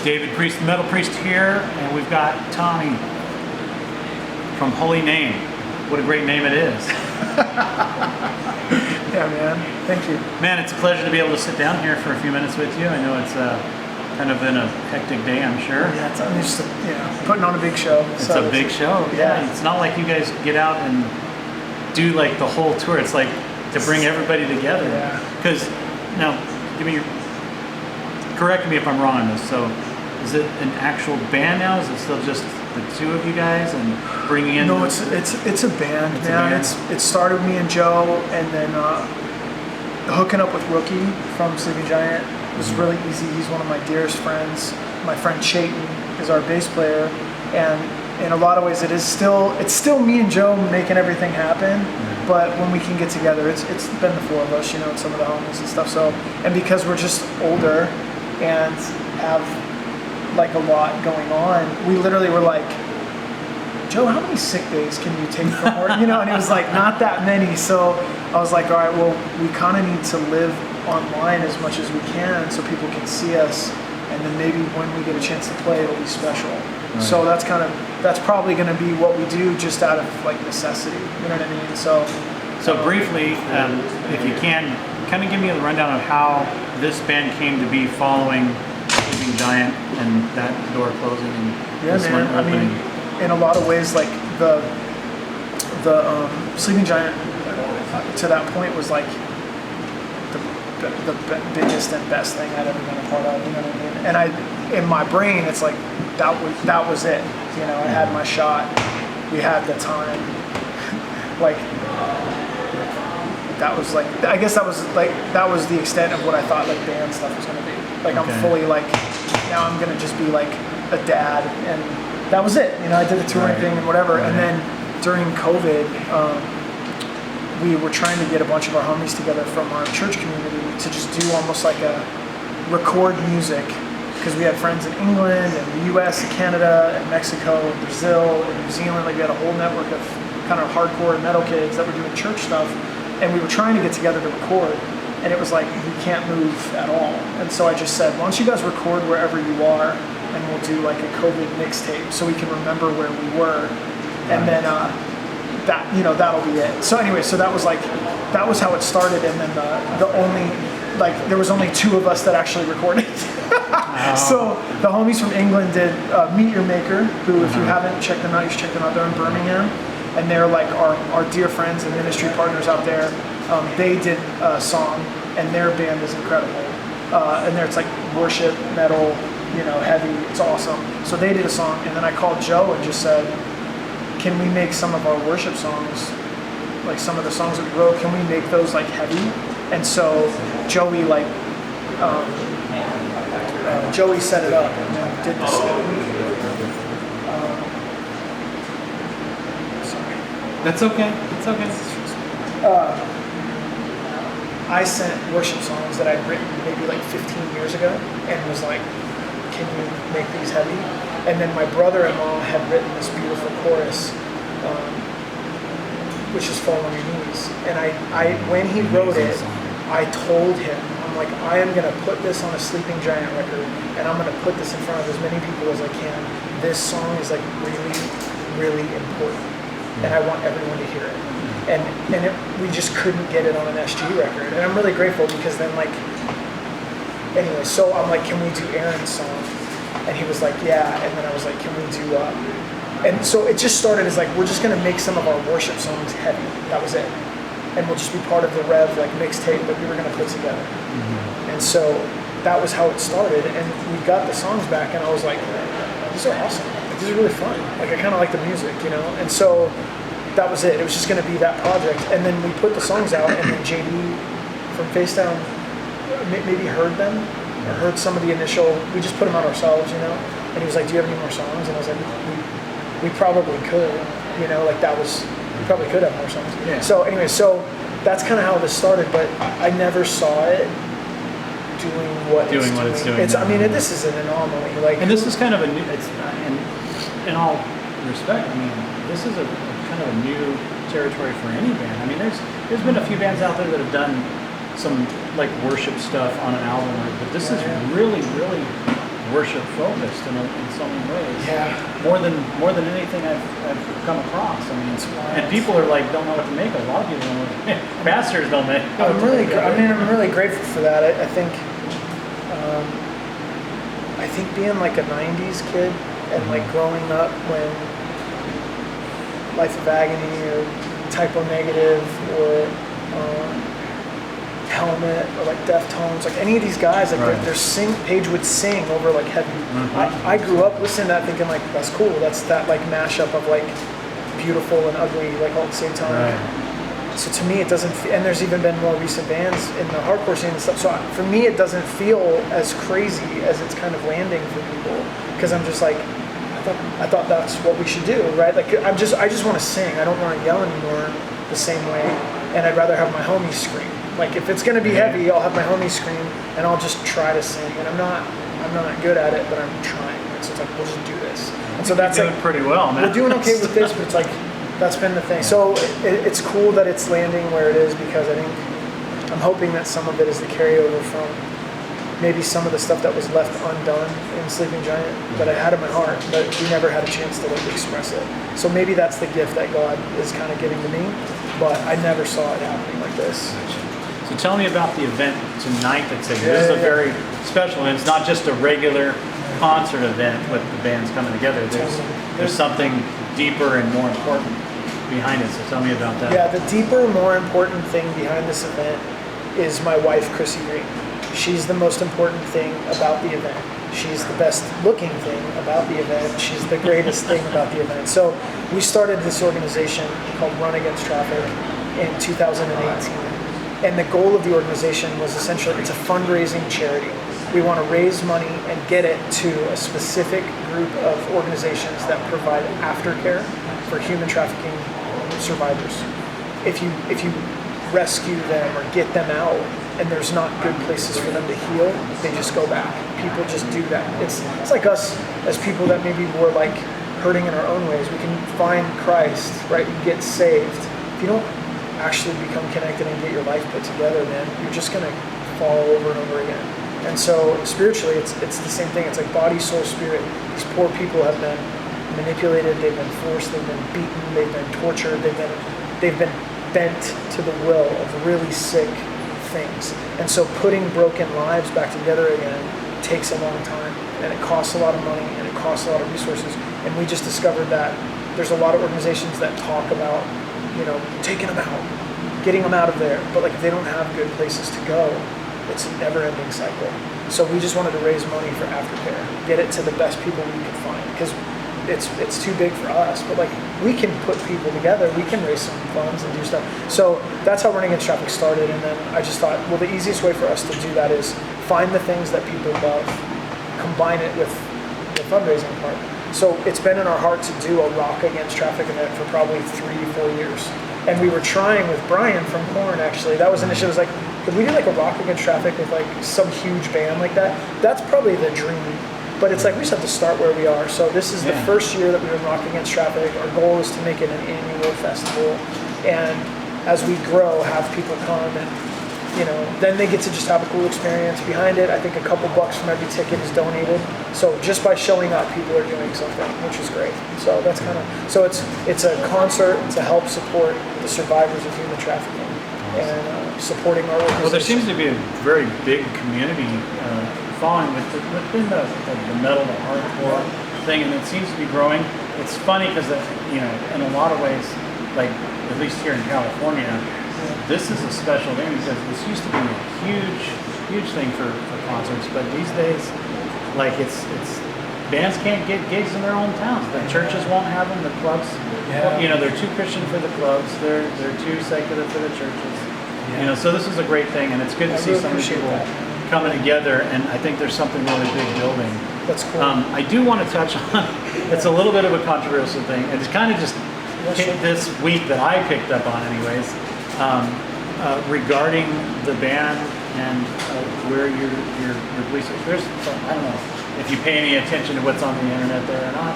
David Priest, the Metal Priest here, and we've got Tommy from HolyName. What a great name it is. Yeah, man. Thank you. Man, it's a pleasure to be able to sit down here for a few minutes with you. I know it's kind of been a hectic day, I'm sure. Yeah, I'm used to putting on a big show. It's a big show. Yeah. It's not like you guys get out and do like the whole tour. It's like to bring everybody together. Yeah. Because now, correct me if I'm wrong on this. So, is it an actual band now? Is it still just the two of you guys and bringing in? No, it's a band. It started with me and Joe, and then hooking up with Rookie from Sleeping Giant was really easy. He's one of my dearest friends. My friend Chayton is our bass player, and in a lot of ways, it's still me and Joe making everything happen. But when we can get together, it's been the four of us, and some of the homies and stuff. So, and because we're just older and have like a lot going on, we literally were like, Joe, how many sick days can you take from work? And he was like, not that many. So I was like, all right, well, we kind of need to live online as much as we can so people can see us, and then maybe when we get a chance to play, it'll be special. Right. So that's probably going to be what we do, just out of like necessity. You know what I mean? So briefly, if you can, kind of give me a rundown of how this band came to be following Sleeping Giant and that door closing and this one opening. I mean, in a lot of ways, like the Sleeping Giant to that point was like the biggest and best thing I'd ever been a part of. You know what I mean? And in my brain, it's like that was it. I had my shot. We had the time. Like that was like, I guess that was the extent of what I thought like band stuff was gonna be. Like I'm fully like, now I'm gonna just be like a dad, and that was it. I did the touring thing and whatever. Right. And then during COVID, we were trying to get a bunch of our homies together from our church community to just do almost like a record music, because we had friends in England and the US and Canada and Mexico and Brazil and New Zealand. Like we had a whole network of kind of hardcore metal kids that were doing church stuff, and we were trying to get together to record, and it was like we can't move at all. And so I just said, why don't you guys record wherever you are, and we'll do like a COVID mixtape so we can remember where we were, and then that'll be it. So anyway, that was how it started, and then there was only two of us that actually recorded. So the homies from England did Meet Your Maker, who if you haven't checked them out, you should check them out. They're in Birmingham, and they're like our dear friends and ministry partners out there. They did a song, and their band is incredible. And it's like worship, metal, heavy. It's awesome. So they did a song, and then I called Joe and just said, can we make some of our worship songs, like some of the songs that we wrote, can we make those like heavy? And so Joey Joey set it up and then did this. Sorry. That's okay. It's okay. I sent worship songs that I'd written maybe like 15 years ago and was like, can you make these heavy? And then my brother-in-law had written this beautiful chorus, which is Fall on Your Knees. And when he wrote it, I told him, I'm like, I am going to put this on a Sleeping Giant record, and I'm going to put this in front of as many people as I can. This song is like really, really important, and I want everyone to hear it. And we just couldn't get it on an SG record. And I'm really grateful, because then anyway, so I'm like, can we do Aaron's song? And he was like, yeah. And then I was like, can we do, and so it just started as like, we're just going to make some of our worship songs heavy. That was it. And we'll just be part of the Rev mixtape that we were going to put together. Mm-hmm. And so that was how it started. And we got the songs back, and I was like, these are awesome. Like, these are really fun. Like, I kind of like the music, And so that was it. It was just going to be that project. And then we put the songs out, and then JD from Facedown maybe heard them, or heard some of the initial, we just put them out ourselves, And he was like, do you have any more songs? And I was like, we probably could, we probably could have more songs. Yeah. So anyway, that's kind of how this started, but I never saw it doing what it's doing. This is an anomaly. And this is kind of a new, in all respect, this is a kind of a new territory for any band. There's been a few bands out there that have done some like worship stuff on an album, but this is really, really worship focused in so many ways. Yeah. More than anything I've come across. I mean, and people are like don't know what to make of it. A lot of people don't know what to make. Pastors don't make. I'm really grateful for that. I think being like a '90s kid and like growing up when Life of Agony or Typo Negative or Helmet or like Deftones, like any of these guys, like Paige would sing over like heavy. I grew up listening to that thinking like that's cool. That's that like mashup of like beautiful and ugly like all at the same time. Right. So to me it doesn't and there's even been more recent bands in the hardcore scene and stuff. So for me it doesn't feel as crazy as it's kind of landing for people because I'm just like I thought that's what we should do, right? Like I just want to sing. I don't want to yell anymore the same way, and I'd rather have my homies scream. Like if it's gonna be heavy, I'll have my homies scream, and I'll just try to sing. And I'm not good at it, but I'm trying. And so it's like we'll just do this. And so that's doing pretty well, man. We're doing okay with this, but it's like that's been the thing. So it's cool that it's landing where it is because I think I'm hoping that some of it is the carryover from maybe some of the stuff that was left undone in Sleeping Giant that I had in my heart, but we never had a chance to like express it. So maybe that's the gift that God is kind of giving to me, but I never saw it happening like this. So tell me about the event tonight that's here. This is a very special, and it's not just a regular concert event with the bands coming together. There's something deeper and more important behind it. So tell me about that. Yeah, the deeper, more important thing behind this event is my wife, Chrissy Green. She's the most important thing about the event. She's the best looking thing about the event. She's the greatest thing about the event. So we started this organization called Run Against Traffic in 2018. And the goal of the organization was essentially, it's a fundraising charity. We want to raise money and get it to a specific group of organizations that provide aftercare for human trafficking survivors. If you rescue them or get them out and there's not good places for them to heal, they just go back. People just do that. It's like us as people that maybe were like hurting in our own ways. We can find Christ, right? You get saved. If you don't actually become connected and get your life put together, man, you're just gonna fall over and over again. And so spiritually, it's the same thing. It's like body, soul, spirit. These poor people have been manipulated. They've been forced. They've been beaten. They've been tortured. They've been bent to the will of really sick things. And so putting broken lives back together again takes a long time, and it costs a lot of money, and it costs a lot of resources. And we just discovered that there's a lot of organizations that talk about, taking them out, getting them out of there. But like if they don't have good places to go, it's a never-ending cycle. So we just wanted to raise money for aftercare, get it to the best people we could find, because it's too big for us. But like we can put people together, we can raise some funds and do stuff. So that's how Running Against Traffic started. And then I just thought, well, the easiest way for us to do that is find the things that people love, combine it with the fundraising part. So it's been in our heart to do a Rock Against Traffic event for probably 3-4 years. And we were trying with Brian from Korn, actually. That was initially, it was like, could we do like a Rock Against Traffic with like some huge band like that? That's probably the dream. But it's like we just have to start where we are. So this is the first year that we were Rock Against Traffic. Our goal is to make it an annual festival. And as we grow, have people come and, then they get to just have a cool experience behind it. I think a couple bucks from every ticket is donated. So just by showing up, people are doing something, which is great. So that's so it's a concert to help support the survivors of human trafficking and supporting our organization. Well, there seems to be a very big community following within the metal, the hardcore thing, and it seems to be growing. It's funny because in a lot of ways, like at least here in California, this is a special thing because this used to be a huge thing for concerts, but these days, like it's bands can't get gigs in their own towns. The churches won't have them. The clubs, they're too Christian for the clubs. They're too secular for the churches. So this is a great thing, and it's good to see so many people coming together. And I think there's something really big building. That's cool. I do want to touch on. It's a little bit of a controversial thing. It's kind of just hit this week that I picked up on, anyways. Regarding the ban and where your police. I don't know if you pay any attention to what's on the internet there or not.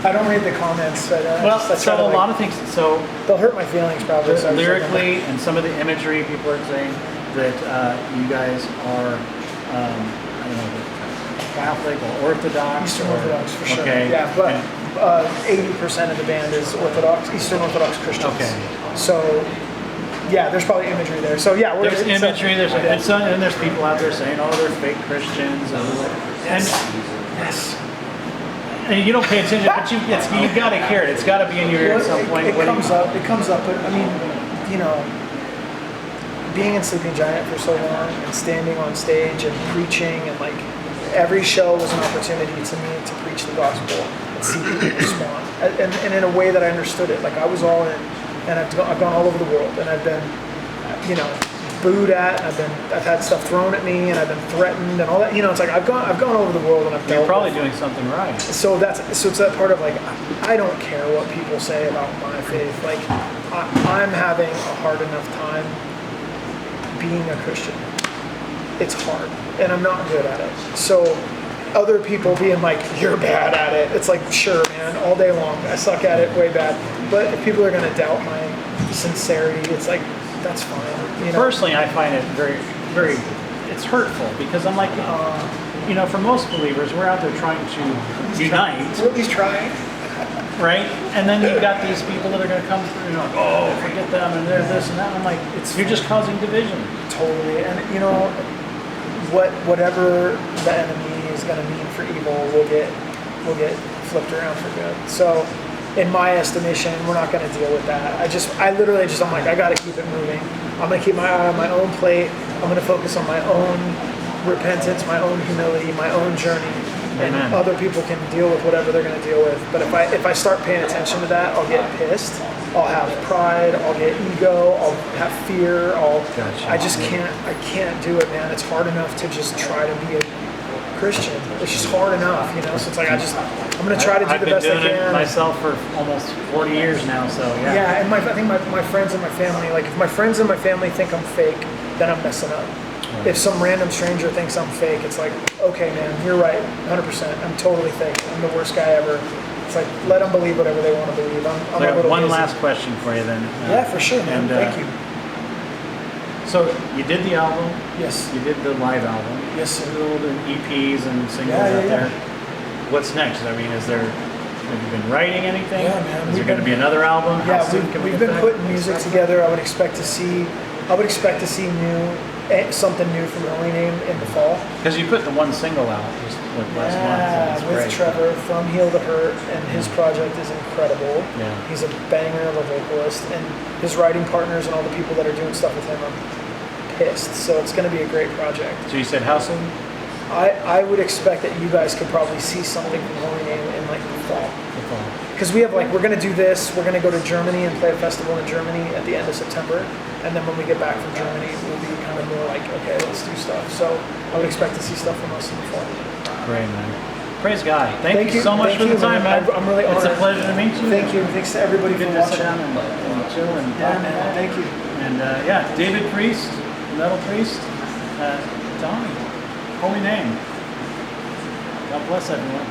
I don't read the comments. But, a lot of things. So they'll hurt my feelings probably. Lyrically, and some of the imagery, people are saying that you guys are, Catholic or Orthodox? Eastern Orthodox for sure. Okay. Yeah, but 80% of the band is Orthodox, Eastern Orthodox Christians. Okay. So yeah, there's probably imagery there. So yeah, There's imagery. And there's people out there saying, "Oh, they're fake Christians," yes. and you don't pay attention, but you got to hear it. It's got to be in your ear at some point. It comes up. It comes up. But I mean, you know, being in Sleeping Giant for so long and standing on stage and preaching and like every show was an opportunity to me to preach the gospel and see people respond, and in a way that I understood it. Like I was all in, and I've gone all over the world, and I've been, you know, booed at, and I've had stuff thrown at me, and I've been threatened and all that. You know, it's like I've gone over the world, and I've You're probably doing something right. So it's that part of like I don't care what people say about my faith. Like I'm having a hard enough time being a Christian. It's hard, and I'm not good at it. So other people being like, you're bad at it, it's like, sure, man, all day long. I suck at it way bad. But if people are going to doubt my sincerity, it's like, that's fine. You know? Personally, I find it very, very, it's hurtful because I'm like, you know, for most believers, we're out there trying to unite. We're at least trying. Right? And then you've got these people that are going to come through and like, oh, forget them, and they're this and that. I'm like, you're just causing division. Totally. And, you know, whatever the enemy is going to mean for evil will get flipped around for good. So in my estimation, we're not going to deal with that. I literally I'm like, I got to keep it moving. I'm going to keep my eye on my own plate. I'm going to focus on my own repentance, my own humility, my own journey. And Amen. Other people can deal with whatever they're going to deal with. But if I start paying attention to that, I'll get pissed. I'll have pride. I'll get ego. I'll have fear. Gotcha. I can't do it, man. It's hard enough to just try to be a Christian. It's just hard enough, you know. So it's like I'm going to try to do the best I can. I've been doing it myself for almost 40 years now. So yeah. Yeah, and I think my friends and my family, like if my friends and my family think I'm fake, then I'm messing up. If some random stranger thinks I'm fake, it's like, okay, man, you're right, 100%. I'm totally fake. I'm the worst guy ever. It's like, let them believe whatever they want to believe. I'm I a little one busy. last question for you then. Yeah, for sure, man. And, thank you. So you did the album. Yes. You did the live album. Yes, sir. You did the EPs and singles out there. What's next? I mean, have you been writing anything? Yeah, man. Is there going to be another album? Yeah, we've been putting music together. I would expect to see something new from HolyName in the fall. Because you put the one single out just like last month. Yeah, with great. Trevor from Heal the Hurt, and his project is incredible. Yeah. He's a banger of a vocalist, and his writing partners and all the people that are doing stuff with him are pissed. So it's going to be a great project. So you said how soon? I would expect that you guys could probably see something from HolyName in like the fall. Because we're going to do this. We're going to go to Germany and play a festival in Germany at the end of September. And then when we get back from Germany, we'll be kind of more like, okay, let's do stuff. So I would expect to see stuff from us in the fall. Great, man. Praise God. Thank you so much for the time, man. I'm really honored. It's a pleasure to meet you. Thank you. Thanks to everybody for Good to watching. sit down and chill and Yeah, man. Thank you. And yeah, David Priest, Metal Priest, Donnie, HolyName. God bless everyone.